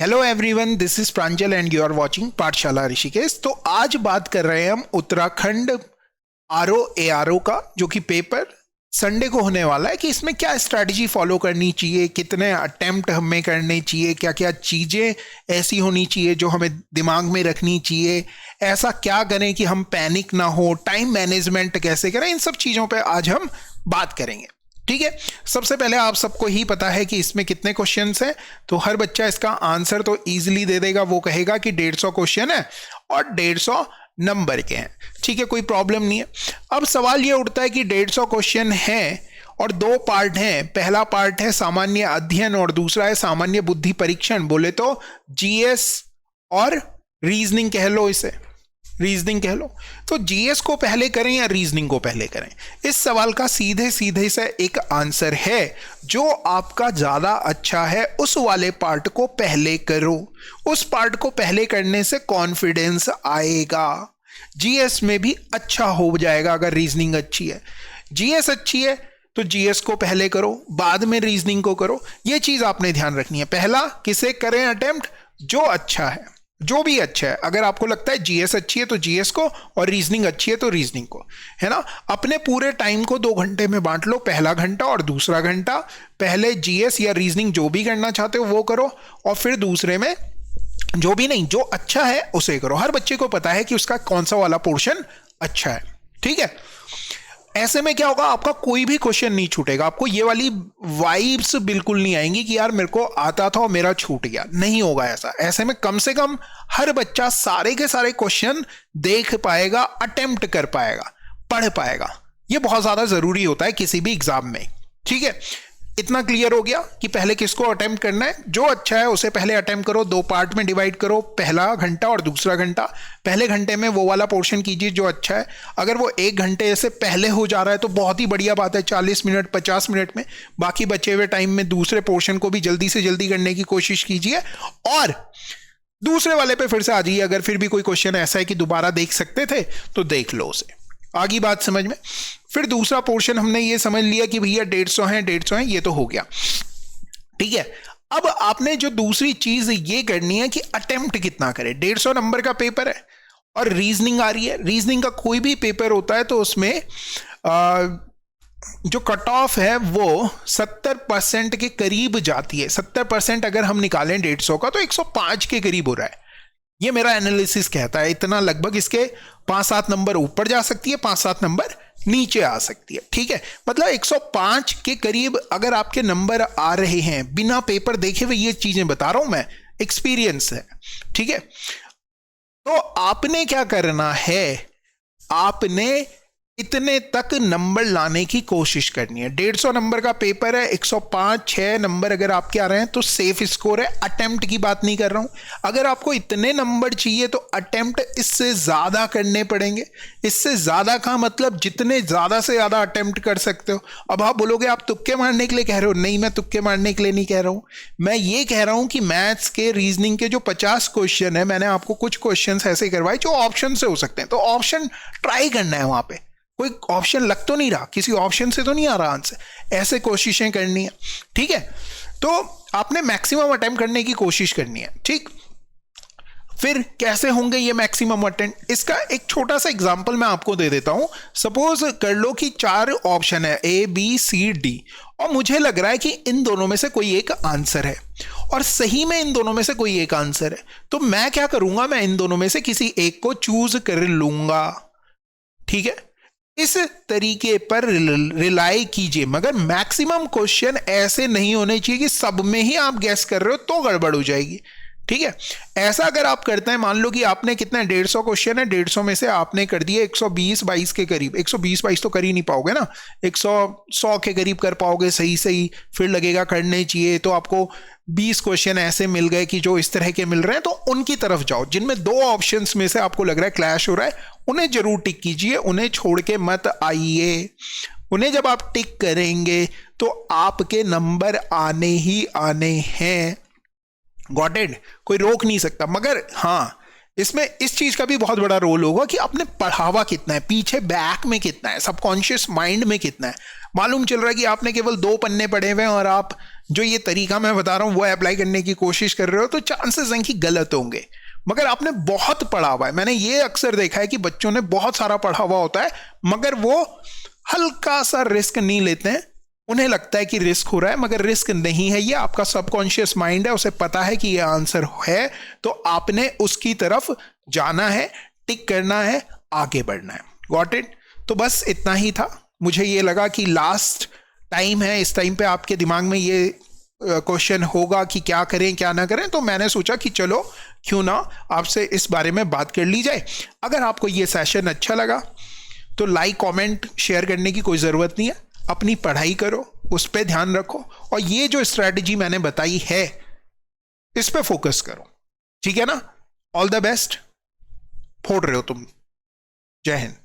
Hello everyone, this is Pranjal and you are watching Pathshala Rishikesh. तो आज बात कर रहे हैं हम उत्तराखंड आरओ एआरओ का, जो कि पेपर संडे को होने वाला है, कि इसमें क्या स्ट्रैटेजी फॉलो करनी चाहिए, कितने अटेम्प्ट हमें करने चाहिए, क्या क्या चीज़ें ऐसी होनी चाहिए जो हमें दिमाग में रखनी चाहिए, ऐसा क्या करें कि हम पैनिक ना हो, टाइम मैनेजमेंट कैसे करें, इन सब चीज़ों पे आज हम बात करेंगे। ठीक है। सबसे पहले आप सबको ही पता है कि इसमें कितने क्वेश्चंस हैं, तो हर बच्चा इसका आंसर तो इजीली दे देगा। वो कहेगा कि 150 क्वेश्चन है और 150 नंबर के हैं। ठीक है, कोई प्रॉब्लम नहीं है। अब सवाल ये उठता है कि 150 क्वेश्चन है और दो पार्ट हैं। पहला पार्ट है सामान्य अध्ययन और दूसरा है सामान्य बुद्धि परीक्षण। बोले तो जीएस और रीजनिंग कह लो, इसे रीजनिंग कह लो। तो जीएस को पहले करें या रीजनिंग को पहले करें, इस सवाल का सीधे सीधे से एक आंसर है। जो आपका ज्यादा अच्छा है उस वाले पार्ट को पहले करो। उस पार्ट को पहले करने से कॉन्फिडेंस आएगा, जीएस में भी अच्छा हो जाएगा। अगर रीजनिंग अच्छी है, जीएस अच्छी है तो जीएस को पहले करो, बाद में रीजनिंग को करो। यह चीज आपने ध्यान रखनी है। पहला किसे करें अटेम्प्ट, जो अच्छा है, जो भी अच्छा है। अगर आपको लगता है जीएस अच्छी है तो जीएस को, और रीजनिंग अच्छी है तो रीजनिंग को, है ना। अपने पूरे टाइम को 2 घंटे में बांट लो, पहला घंटा और दूसरा घंटा। पहले जीएस या रीजनिंग जो भी करना चाहते हो वो करो, और फिर दूसरे में जो भी नहीं, जो अच्छा है उसे करो। हर बच्चे को पता है कि उसका कौन सा वाला पोर्शन अच्छा है। ठीक है। ऐसे में क्या होगा, आपका कोई भी क्वेश्चन नहीं छूटेगा। आपको ये वाली वाइब्स बिल्कुल नहीं आएंगी कि यार मेरे को आता था और मेरा छूट गया, नहीं होगा ऐसा। ऐसे में कम से कम हर बच्चा सारे के सारे क्वेश्चन देख पाएगा, अटेम्प्ट कर पाएगा, पढ़ पाएगा। ये बहुत ज्यादा जरूरी होता है किसी भी एग्जाम में। ठीक है, इतना क्लियर हो गया कि पहले किसको अटेम्प्ट करना है। जो अच्छा है उसे पहले अटेम्प्ट करो, 2 पार्ट में डिवाइड करो, पहला घंटा और दूसरा घंटा। पहले घंटे में वो वाला पोर्शन कीजिए जो अच्छा है। अगर वो 1 घंटे से पहले हो जा रहा है तो बहुत ही बढ़िया बात है, 40 मिनट 50 मिनट में। बाकी बचे हुए टाइम में दूसरे पोर्शन को भी जल्दी से जल्दी करने की कोशिश कीजिए, और दूसरे वाले पे फिर से आ जाइए। अगर फिर भी कोई क्वेश्चन ऐसा है कि दोबारा देख सकते थे तो देख लो उसे। आगे बात समझ में। फिर दूसरा पोर्शन हमने ये समझ लिया कि भैया 150 है, 150 है, ये तो हो गया। ठीक है। अब आपने जो दूसरी चीज ये करनी है कि अटेम्प्ट कितना करें। 150 नंबर का पेपर है और रीजनिंग आ रही है। रीजनिंग का कोई भी पेपर होता है तो उसमें जो कट ऑफ है वो 70% के करीब जाती है। 70% अगर हम निकालें 150 का तो 105 के करीब हो रहा है। ये मेरा एनालिसिस कहता है। इतना लगभग इसके 5-7 नंबर ऊपर जा सकती है, 5-7 नंबर नीचे आ सकती है। ठीक है, मतलब 105 के करीब अगर आपके नंबर आ रहे हैं बिना पेपर देखे हुए, ये चीजें बता रहा हूं मैं, एक्सपीरियंस है। ठीक है। तो आपने क्या करना है, आपने इतने तक नंबर लाने की कोशिश करनी है। 150 नंबर का पेपर है, 105-6 नंबर अगर आपके आ रहे हैं तो सेफ स्कोर है। अटेम्प्ट की बात नहीं कर रहा हूं। अगर आपको इतने नंबर चाहिए तो अटेम्प्ट इससे ज्यादा करने पड़ेंगे। इससे ज्यादा का मतलब जितने ज्यादा से ज्यादा अटेम्प्ट कर सकते हो। अब आप बोलोगे आप तुक्के मारने के लिए कह रहे हो। नहीं, मैं तुक्के मारने के लिए नहीं कह रहा हूं। मैं ये कह रहा हूं कि मैथ्स के, रीजनिंग के जो 50 क्वेश्चन है, मैंने आपको कुछ क्वेश्चन ऐसे करवाए जो ऑप्शन से हो सकते हैं, तो ऑप्शन ट्राई करना है। वहां पे कोई ऑप्शन लग तो नहीं रहा, किसी ऑप्शन से तो नहीं आ रहा आंसर, ऐसे कोशिशें करनी है। ठीक है। तो आपने मैक्सिमम अटेम्प्ट करने की कोशिश करनी है। ठीक। फिर कैसे होंगे ये मैक्सिमम अटेम्प्ट, इसका एक छोटा सा एग्जांपल मैं आपको दे देता हूं। सपोज कर लो कि 4 ऑप्शन है, A B C D, और मुझे लग रहा है कि इन दोनों में से कोई एक आंसर है, और सही में इन दोनों में से कोई एक आंसर है। तो मैं क्या करूंगा, मैं इन दोनों में से किसी एक को चूज कर लूंगा। ठीक है। इस तरीके पर रिलाई कीजिए, मगर मैक्सिमम क्वेश्चन ऐसे नहीं होने चाहिए कि सब में ही आप गैस कर रहे हो, तो गड़बड़ हो जाएगी। ठीक है। ऐसा अगर आप करते हैं, मान लो कि आपने कितना 150 क्वेश्चन है, 150 में से आपने कर दिए 120-22 के करीब। 120-22 तो कर ही नहीं पाओगे ना, 100 के करीब कर पाओगे सही सही। फिर लगेगा करने चाहिए, तो आपको 20 क्वेश्चन ऐसे मिल गए कि जो इस तरह के मिल रहे हैं, तो उनकी तरफ जाओ। जिनमें 2 ऑप्शंस में से आपको लग रहा है क्लैश हो रहा है, उन्हें जरूर टिक कीजिए, उन्हें छोड़ के मत आइए। उन्हें जब आप टिक करेंगे तो आपके नंबर आने ही आने हैं। गॉट इट, कोई रोक नहीं सकता। मगर हाँ, इसमें इस चीज का भी बहुत बड़ा रोल होगा कि आपने पढ़ावा कितना है, पीछे बैक में कितना है, सबकॉन्शियस माइंड में कितना है। मालूम चल रहा है कि आपने केवल 2 पन्ने पढ़े हुए हैं और आप जो ये तरीका मैं बता रहा हूं वो अप्लाई करने की कोशिश कर रहे हो, तो चांसेस हैं कि गलत होंगे। मगर आपने बहुत पढ़ा हुआ है, मैंने ये अक्सर देखा है कि बच्चों ने बहुत सारा पढ़ा हुआ होता है मगर वो हल्का सा रिस्क नहीं लेते हैं। उन्हें लगता है कि रिस्क हो रहा है मगर रिस्क नहीं है, ये आपका सबकॉन्शियस माइंड है, उसे पता है कि ये आंसर है, तो आपने उसकी तरफ जाना है, टिक करना है, आगे बढ़ना है। Got it? तो बस इतना ही था। मुझे ये लगा कि लास्ट टाइम है, इस टाइम पे आपके दिमाग में ये क्वेश्चन होगा कि क्या करें क्या ना करें, तो मैंने सोचा कि चलो क्यों ना आपसे इस बारे में बात कर ली जाए। अगर आपको ये सेशन अच्छा लगा तो लाइक कमेंट शेयर करने की कोई ज़रूरत नहीं है, अपनी पढ़ाई करो, उस पर ध्यान रखो और ये जो स्ट्रैटेजी मैंने बताई है इस पे फोकस करो, ठीक है ना? All the best. फोड़ रहे हो तुम। जय हिंद।